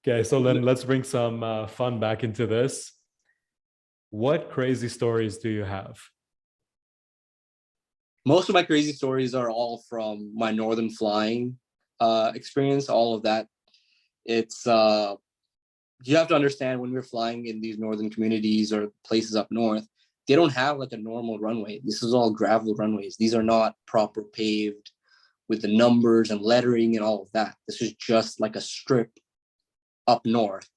Okay, so then let's bring some fun back into this. What crazy stories do you have? Most of my crazy stories are all from my northern flying experience. All of that. It's you have to understand when we're flying in these northern communities or places up north, they don't have like a normal runway. This is all gravel runways. These are not proper paved with the numbers and lettering and all of that. This is just like a strip up north,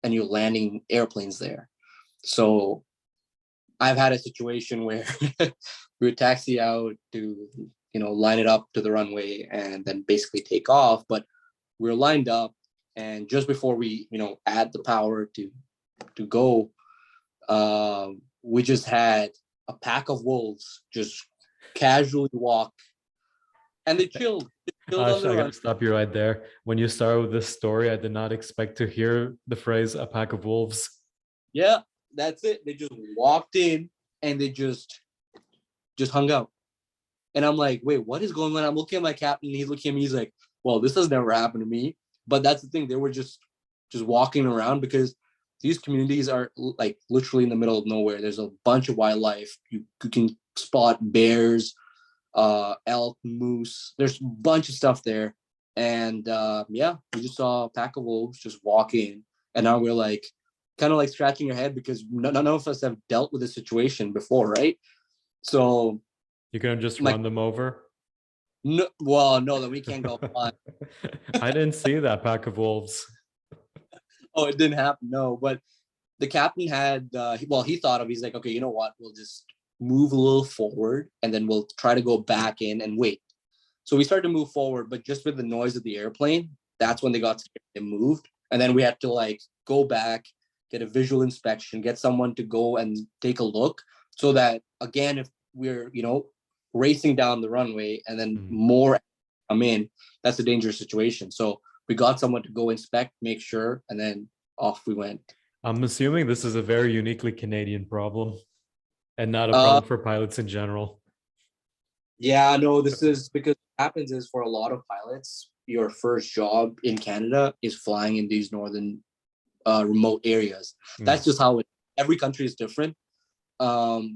and you're landing airplanes there. So I've had a situation where we would taxi out to, line it up to the runway and then basically take off. But we're lined up, and just before we, add the power to go, we just had a pack of wolves just casually walk, and they chilled. They chilled on the I run. gotta stop you right there. When you started with this story, I did not expect to hear the phrase "a pack of wolves." Yeah, that's it. They just walked in and they just hung out. And I'm like, wait, what is going on? I'm looking at my captain. He's looking at me. He's like, well, this has never happened to me. But that's the thing. They were just walking around because these communities are like literally in the middle of nowhere. There's a bunch of wildlife. You can spot bears, elk, moose. There's a bunch of stuff there. And yeah, we just saw a pack of wolves just walk in. And now we're like, kind of like scratching your head because none of us have dealt with this situation before, right? So You couldn't just like, run them over? no, well, no, that we can't go fly. I didn't see that pack of wolves. Oh, it didn't happen. No, but the captain had, he thought of, he's like, okay, you know what? We'll just move a little forward and then we'll try to go back in and wait. So we started to move forward, but just with the noise of the airplane, that's when they got scared and moved. And then we had to like go back, get a visual inspection, get someone to go and take a look so that again, if we're, racing down the runway and then more come in, that's a dangerous situation. So we got someone to go inspect, make sure, and then off we went. I'm assuming this is a very uniquely Canadian problem and not a Uh, problem for pilots in general. yeah, no, this is because what happens is for a lot of pilots, your first job in Canada is flying in these northern remote areas. That's just how every country is different.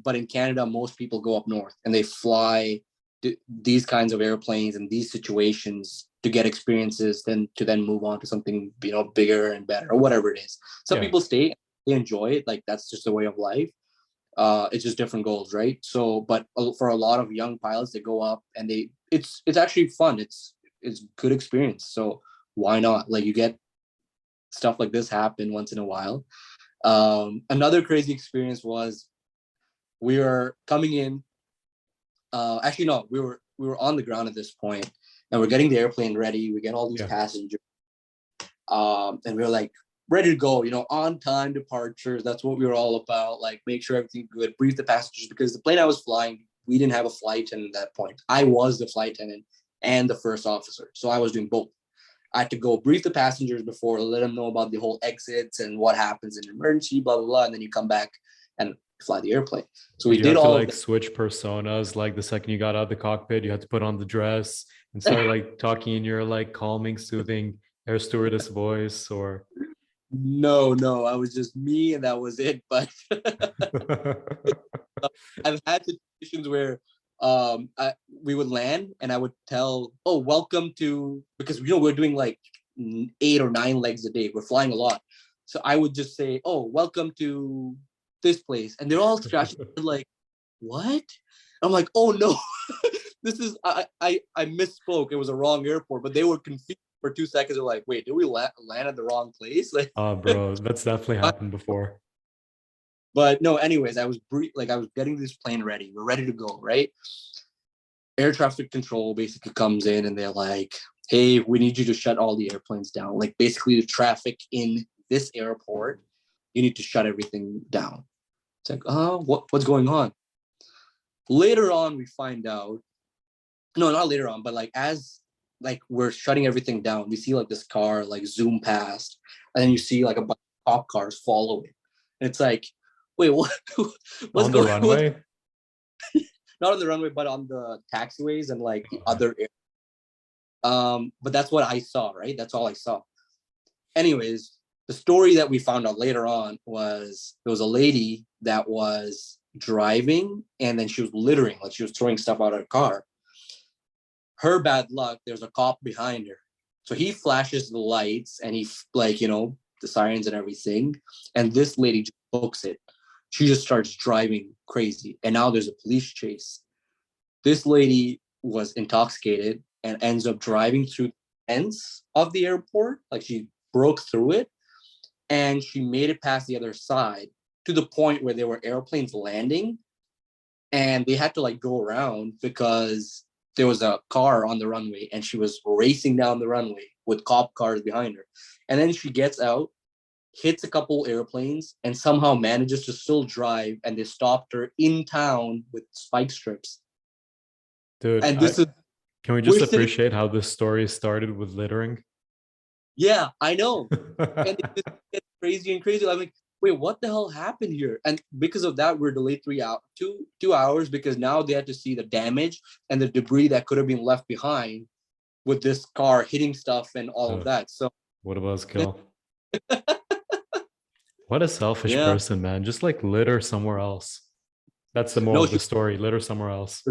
But in Canada, most people go up north and they fly these kinds of airplanes and these situations to get experiences, then move on to something bigger and better or whatever it is. Some people stay, they enjoy it, like that's just a way of life. It's just different goals, right? So, but for a lot of young pilots, they go up and it's actually fun. It's good experience. So why not? Like you get stuff like this happen once in a while. Another crazy experience was we were coming in. Actually, no, we were on the ground at this point, and we're getting the airplane ready. We get all these passengers, and we were like ready to go. On time departures. That's what we were all about. Like, make sure everything's good. Brief the passengers because the plane I was flying, we didn't have a flight attendant at that point. I was the flight attendant and the first officer, so I was doing both. I had to go brief the passengers before, let them know about the whole exits and what happens in an emergency, blah blah blah, and then you come back and fly the airplane. So Did we you did have to all of like that. switch personas? Like the second you got out of the cockpit, you had to put on the dress and start like talking in your like calming, soothing air stewardess voice, or No, I was just me and that was it. But I've had situations where we would land and I would tell, oh, welcome to, because we're doing like 8 or 9 legs a day. We're flying a lot. So I would just say, oh, welcome to this place. And they're all scratching like, what? I'm like, oh no, this is I misspoke. It was a wrong airport, but they were confused for 2 seconds. They're like, wait, did we land at the wrong place? Like, oh, bro, that's definitely happened before. but no, anyways, I was getting this plane ready. We're ready to go, right? Air traffic control basically comes in and they're like, hey, we need you to shut all the airplanes down. Like basically the traffic in this airport, you need to shut everything down. It's like, oh, what's going on? Later on, we find out, no, not later on, but like as like we're shutting everything down, we see like this car like zoom past, and then you see like a bunch of cop cars following. And it's like, wait, what's On the going on? runway? Not on the runway, but on the taxiways and like the other. But that's what I saw, right? That's all I saw. anyways, the story that we found out later on was there was a lady that was driving and then she was littering, like she was throwing stuff out of her car. Her bad luck, there's a cop behind her. So he flashes the lights and he, like, you know, the sirens and everything. And this lady just books it. She just starts driving crazy. And now there's a police chase. This lady was intoxicated and ends up driving through the fence of the airport. Like she broke through it and she made it past the other side to the point where there were airplanes landing and they had to like go around because there was a car on the runway and she was racing down the runway with cop cars behind her. And then she gets out, hits a couple airplanes, and somehow manages to still drive. And they stopped her in town with spike strips. Dude, And this is, can we just we're sitting, appreciate how this story started with littering? yeah, I know. And it just gets crazy and crazy. I'm like, wait, what the hell happened here? And because of that, we're delayed 2 hours because now they had to see the damage and the debris that could have been left behind with this car hitting stuff and all of that. So what a buzzkill. What a selfish yeah, person, man. Just like litter somewhere else. That's the moral no, of the story. Litter somewhere else.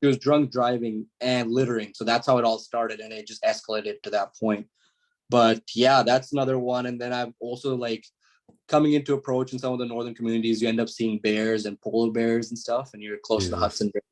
she was drunk driving and littering. So that's how it all started, and it just escalated to that point. But yeah, that's another one. And then I've also like coming into approach in some of the northern communities, you end up seeing bears and polar bears and stuff, and you're close to the Jesus. Hudson River.